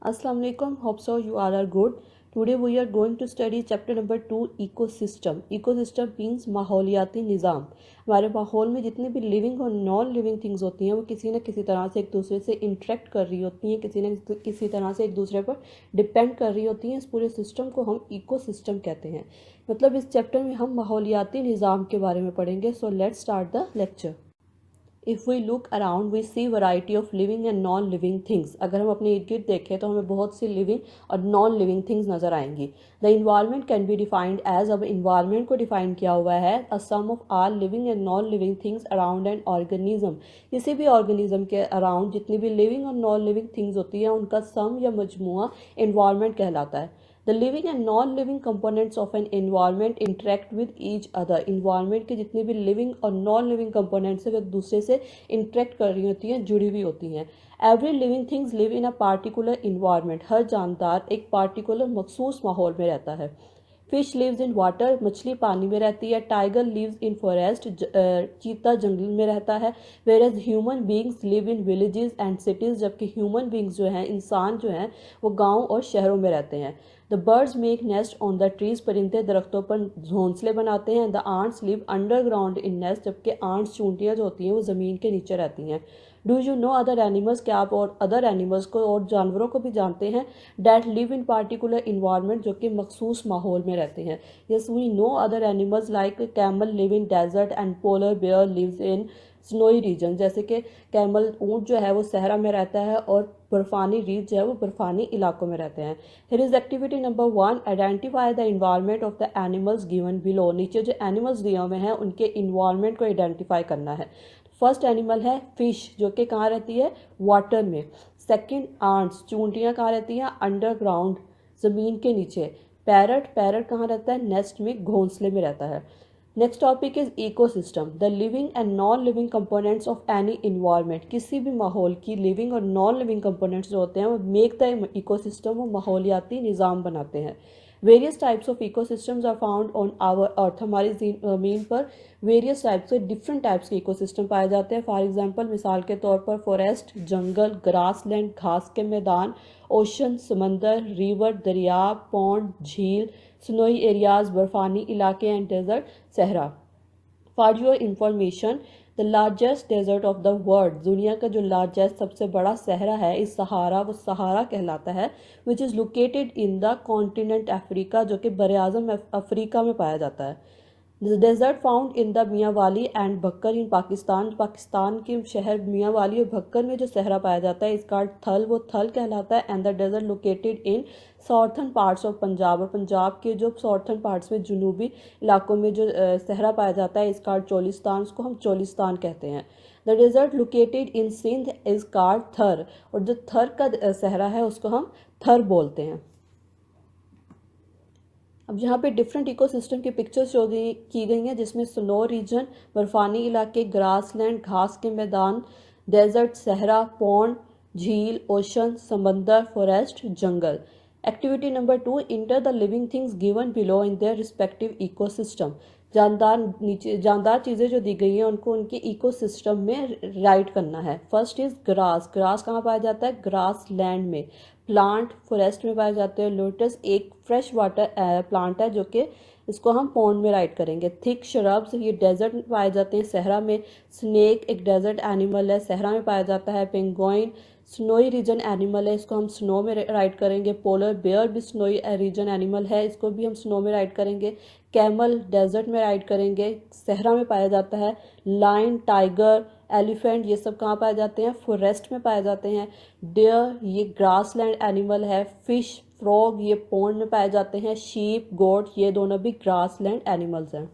Assalamu alaikum. Hope so you all are good. Today we are going to study chapter number 2 ecosystem. Ecosystem means माहौलियाती निज़ाम. हमारे माहौल में जितनी भी living और non living things होती हैं वो किसी न किसी तरह से एक दूसरे से इंटरेक्ट कर रही होती हैं, किसी न किसी तरह से एक दूसरे पर डिपेंड कर रही होती हैं. इस पूरे सिस्टम को हम इकोसिस्टम कहते हैं. मतलब इस चैप्टर में हम माहौलियाती निज़ाम के बारे में पढ़ेंगे. So let's start the lecture. If we look around we see variety of living and non living things. अगर हम अपने इर्द गिर्द देखें तो हमें बहुत सी लिविंग और नॉन लिविंग थिंग्स नज़र आएंगी. The environment can be defined as, अब इन्वायरमेंट को डिफाइन किया हुआ है, a sum of all living and non living things around an organism. किसी भी ऑर्गेनिज्म के अराउंड जितनी भी लिविंग और नॉन लिविंग थिंग्स होती हैं उनका सम या मजमुआ इन्वायरमेंट कहलाता है. The living and non living components of an environment interact with each other. Environment के जितनी भी लिविंग और नॉन लिविंग कंपोनेंट्स है वे एक दूसरे से इंटरेक्ट कर रही होती हैं, जुड़ी हुई होती हैं. Every living things live in a particular environment. हर जानदार एक पार्टिकुलर मखसूस माहौल में रहता है. फिश लिव्स इन वाटर, मछली पानी में रहती है. टाइगर लिव्स इन फॉरेस्ट, चीता जंगल में रहता है. Whereas human beings live in villages and cities, जबकि ह्यूमन बींग्स जो हैं, इंसान जो हैं, वो गाँव और शहरों में रहते हैं. The birds make nest on the trees, परिंदे दरख्तों पर घोंसले बनाते हैं. The ants live underground in nest, जबकि आंट्स चूंटियाँ जो होती हैं वो ज़मीन के नीचे रहती हैं. Do you know other animals, क्या आप और अदर एनिमल्स को और जानवरों को भी जानते हैं, that live in particular environment, जो कि मखसूस माहौल में रहते हैं. Yes we know other animals like camel live in desert and polar bear lives in snowy region. जैसे कि कैमल ऊँट जो है वो सहरा में रहता है और बर्फानी रीज जो है वो बर्फानी इलाकों में रहते हैं. Here is activity number 1, identify the environment of the animals given below. नीचे जो एनिमल्स दिए हुए हैं उनके इन्वायरमेंट को आइडेंटिफाई करना है. फर्स्ट एनिमल है फिश, जो कि कहाँ रहती है, वाटर में. सेकंड आंट्स, चूंटियाँ कहाँ रहती हैं, अंडरग्राउंड, ज़मीन के नीचे. पैरट, पैरट कहाँ रहता है, नेस्ट में, घोंसले में रहता है. Next topic is ecosystem, the living and non living components of any environment. किसी भी माहौल की लिविंग और नॉन लिविंग कंपोनेंट्स जो होते हैं वो मेक द इकोसिस्टम, वो माहौलियाती निज़ाम बनाते हैं. Various types of ecosystems are found on our earth. हमारी ज़मीन पर वेरियस टाइप्स के डिफरेंट टाइप्स के इकोसिस्टम पाए जाते हैं. फॉर एग्जांपल, मिसाल के तौर पर फॉरेस्ट, जंगल, ग्रासलैंड, घास के मैदान, ओशन, समंदर, रिवर, दरिया, पॉन्ड, झील, स्नोई एरियाज, बर्फानी इलाके एंड डेजर्ट, सहरा. For your information, the largest desert of the world, दुनिया का जो लार्जेस्ट सबसे बड़ा सहरा है इस सहारा, वो सहारा कहलाता है, which is located in the continent Africa, जो कि बर आज़म अफ्रीका में पाया जाता है. The desert found in the Mianwali and Bhakkar in Pakistan, Pakistan के शहर मियाँ वाली और भक्कर में जो सहरा पाया जाता है इसका थल, वो थल कहलाता है. And the desert located in southern parts of Punjab, और पंजाब के जो साउथर्न पार्ट्स में, जुनूबी इलाकों में जो सहरा पाया जाता है इसका चोलिस्तान, उसको हम चोलिस्तान कहते हैं. The desert located in Sindh is called Thar, और जो थर का सहरा है उसको हम थर बोलते हैं. अब यहाँ पे डिफरेंट इकोसिस्टम की पिक्चर्स शो की गई हैं, जिसमें स्नो रीजन, बर्फानी इलाके, ग्रासलैंड, घास के मैदान, डेजर्ट, सहरा, पॉन्ड, झील, ओशन, समंदर, forest, jungle. Activity number 2, enter the living things given below in their respective ecosystem. जानदार चीज़ें जो दी गई हैं उनको उनके इकोसिस्टम में राइट करना है. फर्स्ट इज ग्रास, ग्रास कहाँ पाया जाता है, ग्रास लैंड में. प्लांट, फॉरेस्ट में पाए जाते हैं. लोटस एक फ्रेश वाटर प्लांट है जो कि इसको हम पॉन्ड में राइट करेंगे. थिक शरब्स, ये डेजर्ट में पाए जाते हैं, सहरा में. स्नेक एक डेजर्ट एनिमल है, सहरा में पाया जाता है. पेंगुइन स्नोई रीजन एनिमल है, इसको हम स्नो में राइट करेंगे. पोलर बेयर भी स्नोई रीजन एनिमल है, इसको भी हम स्नो में राइट करेंगे. कैमल डेजर्ट में राइड करेंगे, सहरा में पाया जाता है. लायन, टाइगर, एलिफेंट ये सब कहाँ पाए जाते हैं, फॉरेस्ट में पाए जाते हैं. डेयर ये ग्रासलैंड एनिमल है. फिश, फ्रॉग ये पॉन्ड में पाए जाते हैं. शीप, गोट ये दोनों भी ग्रासलैंड एनिमल्स हैं.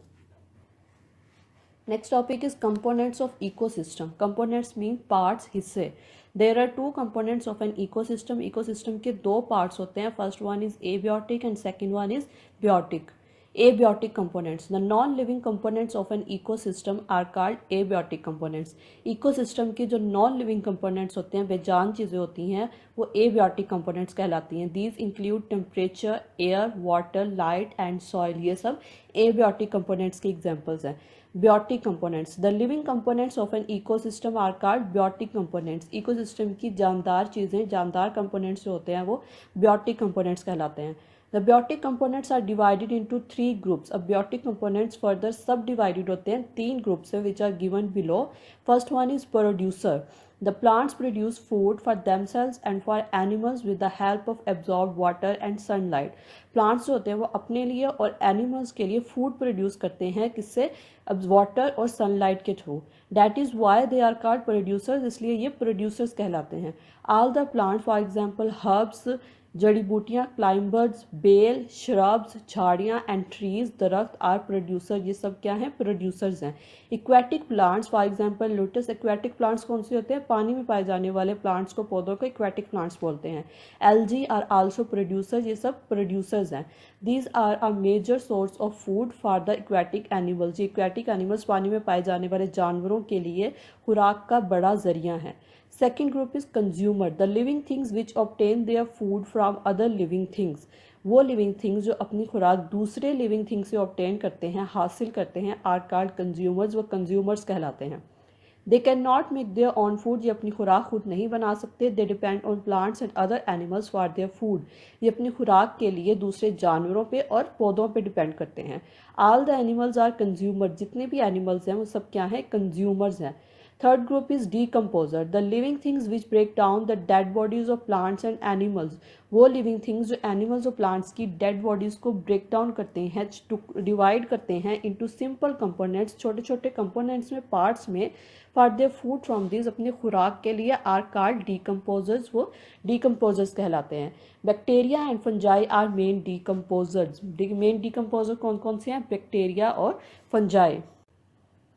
Next topic is components of ecosystem. Components mean parts, हिस्से. There are 2 components of an ecosystem. Ecosystem के 2 पार्ट्स होते हैं. First one is abiotic and second one is biotic. Abiotic components. The non-living components of an ecosystem are called abiotic components. Ecosystem के जो non-living components होते हैं, बेजान चीज़ें होती हैं, वो abiotic components कहलाती हैं. These include temperature, air, water, light and soil. ये सब abiotic components के examples हैं. Biotic components. The living components of an ecosystem are called biotic components. Ecosystem की जानदार चीज़ें, जानदार components जो होते हैं वो biotic components कहलाते हैं. The biotic components are divided into 3 groups. अब biotic components further subdivided होते हैं 3 groups से which are given below. First one is producer. The plants produce food for themselves and for animals with the help of absorbed water and sunlight. Plants जो होते हैं वो अपने लिए और एनिमल्स के लिए फूड प्रोड्यूस करते हैं किससे, अब वाटर और सनलाइट के through. That is why they are called producers, इसलिए ये प्रोड्यूसर्स कहलाते हैं. All the plant for example herbs, जड़ी बूटियाँ, क्लाइंबर्स, बेल, श्रब्स, झाड़ियाँ एंड ट्रीज, दरख्त आर प्रोड्यूसर. ये सब क्या हैं, प्रोड्यूसर्स हैं. Aquatic plants for example lotus. Aquatic plants कौन से होते हैं, पानी में पाए जाने वाले प्लांट्स को, पौधों को इक्वेटिक प्लांट्स बोलते हैं. एल्गी आर आल्सो प्रोड्यूसर्स, ये सब प्रोड्यूसर्स हैं. These are a major source of food for the aquatic animals. ये इक्वेटिक एनिमल्स पानी में पाए जाने वाले जानवरों के लिए खुराक का बड़ा जरिया है. Second group is consumer, the living things which obtain their food from other living things. वो living things जो अपनी खुराक दूसरे living things से obtain करते हैं, हासिल करते हैं, are called consumers. वो consumers कहलाते हैं. They cannot make their own food. ये अपनी खुराक खुद नहीं बना सकते. They depend on plants and other animals for their food. ये अपनी खुराक के लिए दूसरे जानवरों पे और पौधों पे डिपेंड करते हैं. All the animals are consumer. जितने भी animals हैं वो सब क्या हैं, consumers हैं. Third group is decomposer, the living things which break down the dead bodies of plants and animals. वो living things जो animals और plants की dead bodies को break down करते हैं, divide करते हैं into simple components, छोटे छोटे components में, parts में, for their food from these, अपने खुराक के लिए, are called decomposers. वो decomposers कहलाते हैं. Bacteria and fungi are main decomposers. Main decomposer कौन कौन से हैं, बैक्टीरिया और fungi.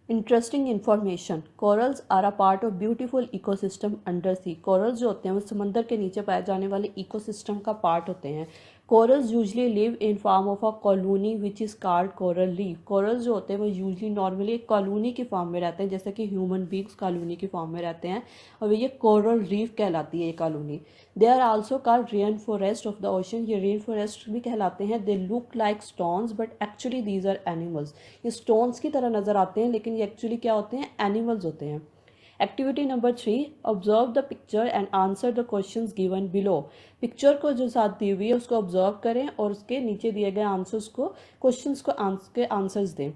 Interesting information. Corals are a part of beautiful ecosystem under sea. Corals जो होते हैं वो समंदर के नीचे पाए जाने वाले इकोसिस्टम का पार्ट होते हैं. Corals usually live in form of a colony which is called coral reef. Corals जो होते हैं वो यूजली नॉर्मली एक कॉलोनी की फॉर्म में रहते हैं, जैसे कि ह्यूमन बींग्स कॉलोनी की फॉर्म में रहते हैं, और ये कोरल रीफ कहलाती है ये colony. They are also called rain forest of the ocean. ये रेन फॉरेस्ट भी कहलाते हैं. They look like stones but actually these are animals. ये स्टोन्स की तरह नज़र आते हैं लेकिन ये एक्चुअली क्या होते हैं, एनिमल्स होते हैं. Activity number 3, observe the picture and answer the questions given below. Picture को जो साथ दी हुई है उसको ऑब्जर्व करें और उसके नीचे दिए गए आंसर्स को, क्वेश्चंस को के आंसर्स दें.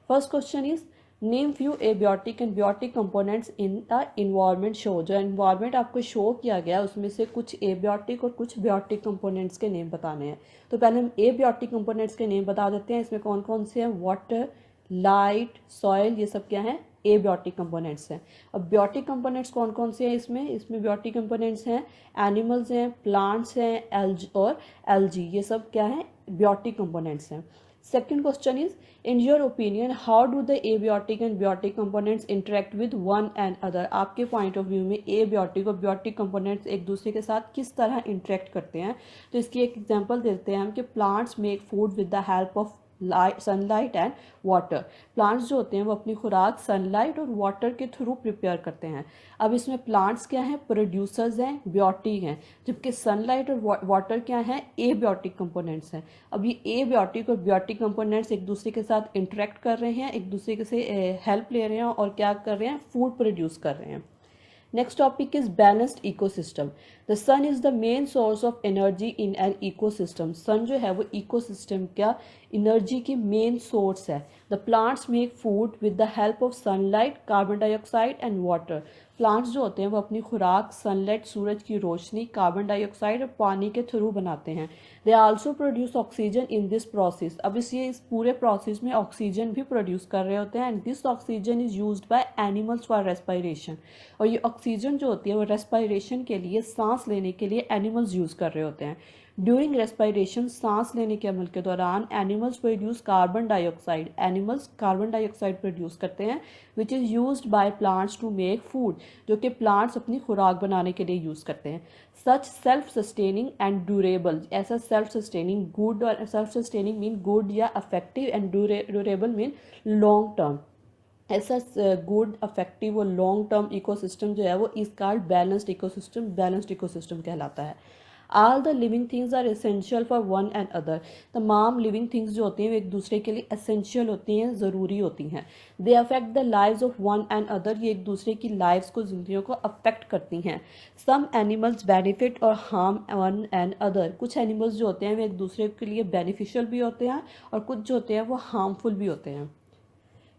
First question is name few abiotic and biotic components in the environment show. जो इन्वायरमेंट आपको शो किया गया उसमें से कुछ एबियोटिक और कुछ बियोटिक कंपोनेंट्स के नेम बताने हैं. तो पहले हम एबियोटिक कंपोनेंट्स के नेम बता देते हैं. इसमें कौन कौन से हैं, वाटर, लाइट, सॉइल, ये सब क्या है, एबियोटिक कंपोनेंट्स हैं. अब बियोटिक कंपोनेंट्स कौन कौन से हैं इसमें बियोटिक कंपोनेंट्स हैं, एनिमल्स हैं, प्लांट्स हैं, और एल्गी, ये सब क्या है, बियोटिक कंपोनेंट्स हैं. Second question is in your opinion how do the abiotic and biotic components interact with one and other. आपके पॉइंट ऑफ व्यू में एबियोटिक और बियोटिक कंपोनेंट्स एक दूसरे के साथ किस तरह इंटरेक्ट करते हैं. तो इसकी एक एग्जांपल देते हैं हम कि plants make food with the help of sunlight and water. Plants जो होते हैं वो अपनी खुराक सनलाइट और वाटर के थ्रू प्रिपेयर करते हैं. अब इसमें प्लांट्स क्या हैं, प्रोड्यूसर्स हैं, बियोटिक हैं, जबकि सनलाइट और वाटर क्या हैं, एबियोटिक कंपोनेंट्स हैं. अब ये एबियोटिक और बियोटिक कंपोनेंट्स एक दूसरे के साथ इंटरेक्ट कर रहे हैं, एक दूसरे से हेल्प ले रहे हैं और क्या कर रहे हैं, फूड प्रोड्यूस कर रहे हैं. Next topic is balanced ecosystem. The sun is the main source of energy in an ecosystem. Sun जो है वो ecosystem का energy की main source है. The plants make food with the help of sunlight, carbon dioxide and water. Plants जो होते हैं वो अपनी खुराक सनलाइट, सूरज की रोशनी, कार्बन डाइऑक्साइड और पानी के थ्रू बनाते हैं. They also produce oxygen in this process. अब इस पूरे प्रोसेस में ऑक्सीजन भी प्रोड्यूस कर रहे होते हैं. And this oxygen is used by animals for respiration. और ये ऑक्सीजन जो होती है वो रेस्पिरेशन के लिए, सांस लेने के लिए एनिमल्स यूज़ कर रहे होते हैं. ड्यूरिंग रेस्पिरेशन, सांस लेने के अमल के दौरान animals produce carbon dioxide. Animals carbon dioxide produce करते हैं which is used by plants to make food, जो कि प्लांट्स अपनी खुराक बनाने के लिए यूज़ करते हैं. Such self sustaining and durable. ऐसा सेल्फ सस्टेनिंग गुड, और सेल्फ सस्टेनिंग मीन गुड या effective, and durable mean long term. ऐसा गुड, अफेक्टिव और लॉन्ग टर्म इकोसिस्टम जो है वो is called balanced ecosystem. Balanced ecosystem कहलाता है. All the living things are essential for one and other. तमाम living things जो होती हैं वो एक दूसरे के लिए एसेंशियल होती हैं, ज़रूरी होती हैं। They affect the lives of one and other, ये एक दूसरे की लाइव्स को, ज़िंदगियों को अफेक्ट करती हैं। सम एनिमल्स बेनिफिट और हार्म वन एंड अदर, कुछ एनिमल्स जो होते हैं वो एक दूसरे के लिए बेनिफिशियल भी होते हैं और कुछ जो होते हैं वो हार्मफुल भी होते हैं।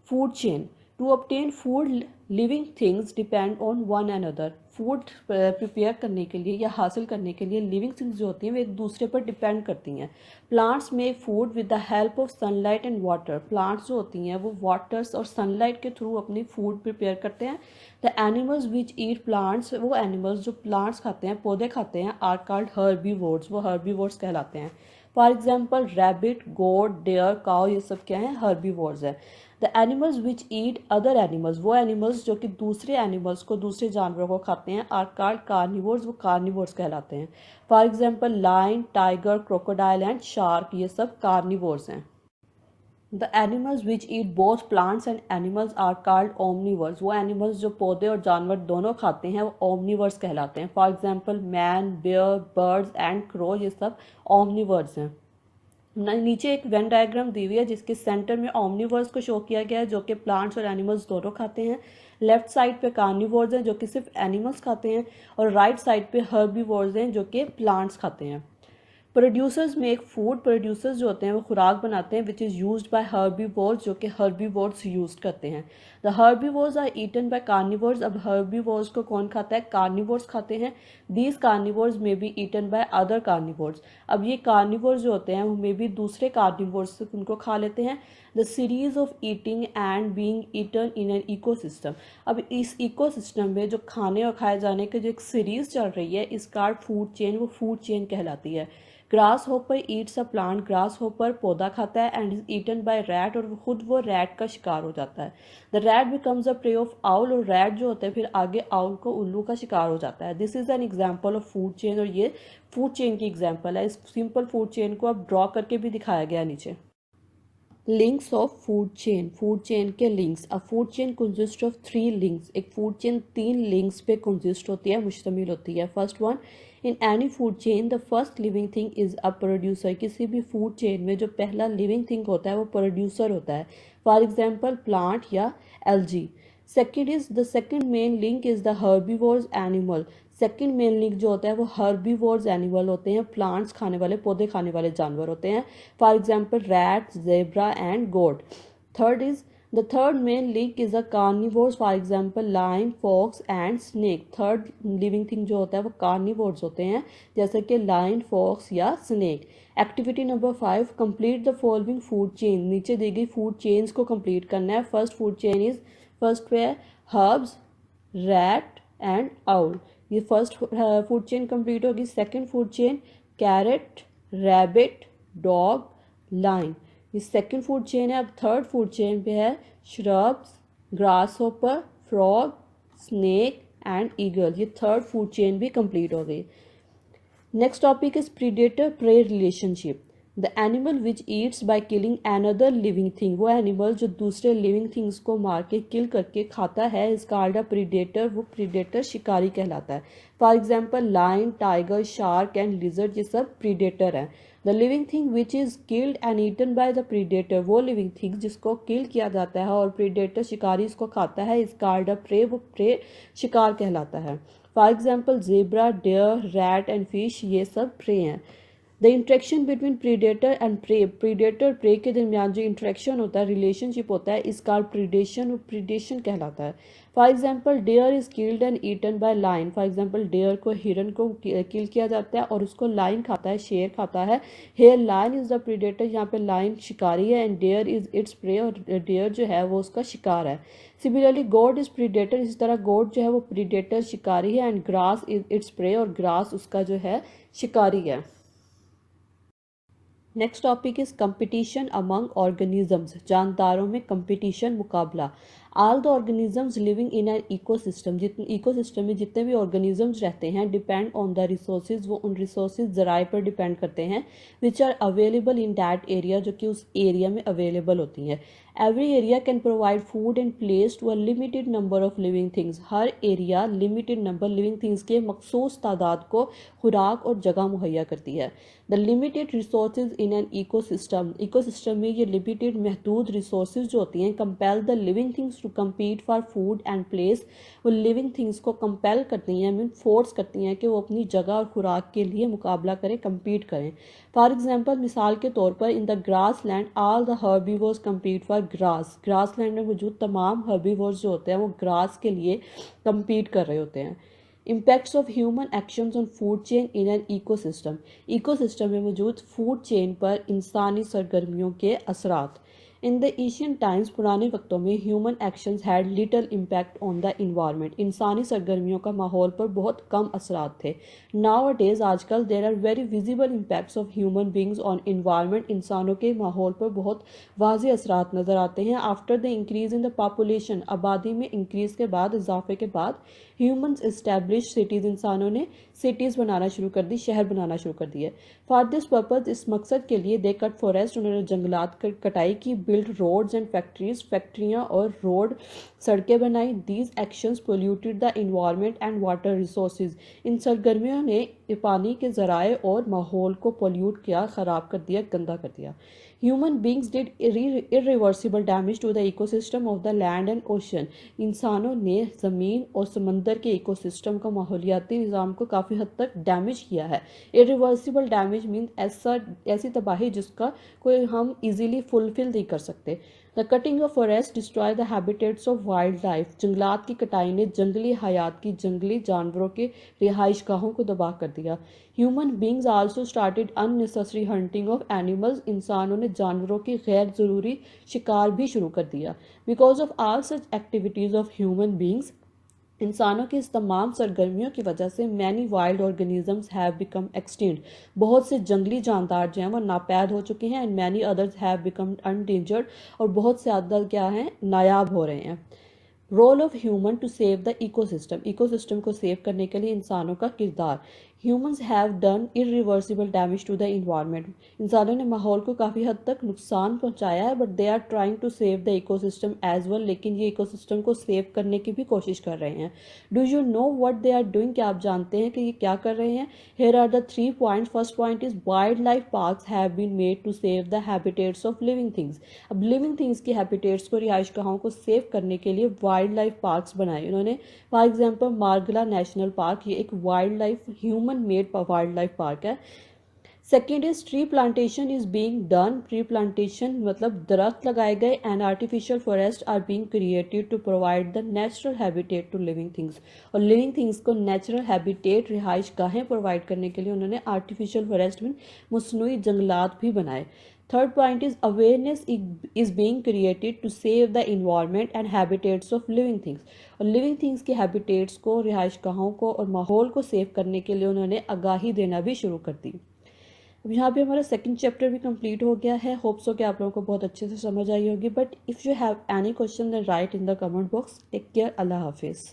Food chain, to obtain food living things depend on one and other. Food prepare करने के लिए या हासिल करने के लिए लिविंग थिंग्स जो होती हैं वो एक दूसरे पर डिपेंड करती हैं। Plants make food with the help of sunlight and water, plants जो होती हैं वो वाटर्स और सनलाइट के थ्रू अपनी फूड प्रिपेयर करते हैं। The animals which eat plants, वो एनिमल्स जो प्लांट्स खाते हैं, पौधे खाते हैं, आर कॉल्ड हर्बीवोर्स, वो हर्बीवोर्स कहलाते हैं। For example rabbit, goat, deer, cow, ये सब क्या हैं, हर्बीवोर्स हैं। The animals which eat other animals, वो एनिमल्स जो कि दूसरे एनिमल्स को, दूसरे जानवरों को खाते हैं, आर कॉल्ड कार्निवोर्स, वो कार्निवोर्स कहलाते हैं। For example lion, tiger, crocodile and shark, ये सब कार्निवोर्स हैं। The animals which eat both plants and animals are called omnivores, वो एनिमल्स जो पौधे और जानवर दोनों खाते हैं वो ओमनीवर्स कहलाते हैं। For example man, bear, birds and crow, ये सब ओमनीवर्स हैं। नीचे एक वेन डायग्राम दी हुई है जिसके सेंटर में ओमनीवर्स को शो किया गया है जो कि प्लांट्स और एनिमल्स दोनों खाते हैं। लेफ्ट साइड पे कार्निवोर्स हैं जो कि सिर्फ एनिमल्स खाते हैं और राइट साइड पे हर्बीवोर्स हैं जो कि प्लांट्स खाते हैं। प्रोड्यूसर्स मेक फूड, प्रोड्यूसर्स जो होते हैं वो खुराक बनाते हैं which is used by herbivores, जो कि हर्बीवोर्स यूज करते हैं। The herbivores are eaten by carnivores, अब हर्बीवोर्स को कौन खाता है, कार्निवोर्स खाते हैं। These carnivores may be eaten by other carnivores, अब ये कार्निवोर्स जो होते हैं वो मे भी दूसरे कार्निवोर्स उनको खा लेते हैं। The series of eating and being eaten in an ecosystem, अब इस इकोसिस्टम में जो खाने और खाए जाने की जो एक सीरीज चल रही है इस कार्ड फूड चेन, वो फूड चेन कहलाती है। Grasshopper eats a plant, grasshopper पौधा खाता है and is eaten by rat, और खुद वो रैट का शिकार हो जाता है। The rat becomes a prey of owl, और रैट जो होता है फिर आगे आउल को, उल्लू का शिकार हो जाता है। This is an example of food chain, और ये फूड चेन की एग्जाम्पल है। इस सिंपल फूड चेन को अब ड्रॉ करके भी दिखाया गया नीचे। Links of food chain, food chain के links. A food chain consist of 3 links, एक फूड चेन 3 लिंक्स पे कंसिस्ट होती है, मुश्तमिल होती है। First one, in any food chain the first living thing is a producer, किसी भी फूड चेन में जो पहला लिविंग थिंग होता है वो प्रोड्यूसर होता है। फॉर एग्जाम्पल प्लांट या algae. Second is the second main link is the herbivores animal, second main link जो होता है वो हर्बीवोर्स एनिमल होते हैं, प्लांट्स खाने वाले, पौधे खाने वाले जानवर होते हैं। For example rat, zebra and goat. Third is the third main link is the carnivores, for example lion, fox and snake. Third living thing जो होता है वो कार्निवोर्स होते हैं जैसे कि लायन, फॉक्स या snake. Activity number 5, complete the following food chain, नीचे दी गई फूड चेन्स को कंप्लीट करना है। First food chain is, first पे हर्ब्स, रैट एंड आउल, ये फर्स्ट फूड चेन कंप्लीट होगी। Second food chain carrot, rabbit, dog, lion, ये सेकंड फूड चेन है। अब थर्ड फूड चेन पे है shrubs, grasshopper, frog, snake and eagle, ये third food chain भी complete हो गई। Next topic is predator prey relationship. The animal which eats by killing another living thing, वो animal जो दूसरे लिविंग थिंग्स को मार के, किल करके खाता है, इज कॉल्ड अ प्रीडेटर, वो प्रीडेटर शिकारी कहलाता है। For example lion, tiger, shark and lizard, ये सब प्रीडेटर हैं। The living thing which is killed and eaten by the predator, वो लिविंग थिंग जिसको किल किया जाता है और प्रीडेटर शिकारी इसको खाता है, इज कॉल्ड अ प्रे, वो प्रे शिकार कहलाता है। For example zebra, deer, rat and fish, ये सब प्रे हैं। The interaction between predator and prey, predator prey के दरमियान जो इंट्रैक्शन होता है, रिलेशनशिप होता है, इसका प्रीडेशन, प्रीडेशन कहलाता है। For example deer is killed and eaten by lion, for example deer को, हिरन को किल किया जाता है और उसको लाइन खाता है, शेर खाता है। Here lion is the predator, यहाँ पे लाइन शिकारी है, and deer is its prey, और डेयर जो है वो उसका शिकार है। सिमिलरली गोट इज प्रीडेटर, इसी तरह गोट जो है वो प्रीडेटर शिकारी है, and grass is its prey, और ग्रास उसका जो है शिकारी है। Next topic is competition among organisms, जानदारों में कंपटीशन, मुकाबला। All the organisms living in an ecosystem, जितने इकोसिस्टम में जितने भी ऑर्गेनिजम्स रहते हैं, डिपेंड ऑन द रिसोर्सेज, वो उन रिसोर्सेज ज़राए पर डिपेंड करते हैं which are available in that area, जो कि उस एरिया में अवेलेबल होती हैं। Every area can provide food and place to a limited number of living things, हर area limited number living things के मखसूस तादाद को खुराक और जगह मुहैया करती है। The limited resources in an ecosystem, ecosystem में ये लिमिटेड महदूद रिसोर्सेज जो होती हैं, compel the living things to compete for food and place, वो लिविंग थिंग्स को कंपेल करती हैं, मीन फोर्स करती हैं कि वो अपनी जगह और खुराक के लिए मुकाबला करें, कम्पीट करें। फॉर एग्जाम्पल, मिसाल के तौर पर in the grass land all the herbivores compete for grass, grass land में मौजूद तमाम हर्बीवोर्स जो होते हैं वो ग्रास के लिए कम्पीट कर रहे होते हैं। Impacts of human actions on food chain in an ecosystem, ecosystem में मौजूद फूड चेन पर इंसानी सरगर्मियों के असरात। इन द एशियन टाइम्स, पुराने वक्तों में human actions had little impact on the environment, इंसानी सरगर्मियों का माहौल पर बहुत कम असरात थे। नाउ अ डेज, आजकल there are very visible impacts of human beings on environment, इंसानों के माहौल पर बहुत वाज़ेह असरात नज़र आते हैं। After the increase in the population, आबादी में इंक्रीज़ के बाद, इजाफे के बाद, ह्यूमन्स इस्टेब्लिश सिटीज़, इंसानों ने सिटीज़ बनाना शुरू कर दी, शहर बनाना शुरू कर दिए। फॉर दिस पर्पज़, इस मकसद के लिए दे कट फॉरेस्ट, उन्होंने जंगलात कटाई की। बिल्ड रोड्स एंड फैक्ट्रीज, फैक्ट्रियाँ और रोड सड़कें बनाई। These actions polluted the environment and water resources, इन सरगर्मियों ने पानी के ज़राए और माहौल को पोल्यूट किया, ख़राब कर दिया, गंदा कर दिया। Human beings did irreversible damage to the ecosystem of the land and ocean, इंसानों ने ज़मीन और समंदर के इकोसिस्टम का माहौलियाती निज़ाम को काफ़ी हद तक डैमेज किया है। इरिवर्सिबल डैमेज मीन्स ऐसी तबाही जिसका कोई हम इजीली फुलफिल नहीं कर सकते। The cutting of forest destroy the habitats of wild life, जंगलात की कटाई ने जंगली हयात की, जंगली जानवरों के रिहाइश गाहों को तबाह कर दिया। Human beings also started unnecessary hunting of animals, इंसानों ने जानवरों की गैर ज़रूरी शिकार भी शुरू कर दिया। Because of all such activities of human beings, इंसानों की इस तमाम सरगर्मियों की वजह से many wild organisms have become extinct, बहुत से जंगली जानदार जो हैं वो नापैद हो चुके हैं। And many others have become endangered, और बहुत से अदर क्या हैं, नायाब हो रहे हैं। Role of human to save the ecosystem, ecosystem को सेव करने के लिए इंसानों का किरदार। Humans have done irreversible damage to the environment, इंसानों ने माहौल को काफ़ी हद तक नुकसान पहुंचाया है, but they are trying to save the ecosystem as well, लेकिन ये इकोसिस्टम को सेव करने की भी कोशिश कर रहे हैं। Do you know what they are doing, क्या आप जानते हैं कि ये क्या कर रहे हैं? Here are the 3 points. First point is wildlife parks have been made to save the habitats of living things, अब लिविंग थिंग्स की हैबिटेट्स को, रिहाइश गाहों को सेव करने के लिए वाइल्ड लाइफ पार्क्स बनाए उन्होंने। For example, Margalla national park, ये एक wildlife human made wildlife park है। Second is tree plantation is being done, tree plantation मतलब दरख्त लगाए गए। And artificial forest are being created to provide the natural habitat to living things, और living things को natural habitat, रिहाइश गाहें provide करने के लिए उन्होंने आर्टिफिशियल फॉरेस्ट में मसनूई जंगलात भी बनाए। Third point is awareness is being created to save the environment and habitats of living things, और लिविंग थिंग्स के हैबिटेट्स को, रिहाइश गाहों को और माहौल को सेव करने के लिए उन्होंने आगाही देना भी शुरू कर दी। अब यहाँ पे हमारा सेकंड चैप्टर भी कंप्लीट हो गया है। होप सो कि आप लोगों को बहुत अच्छे से समझ आई होगी। But if you have any question then write in the comment box. Take care, अल्लाह हाफिज़।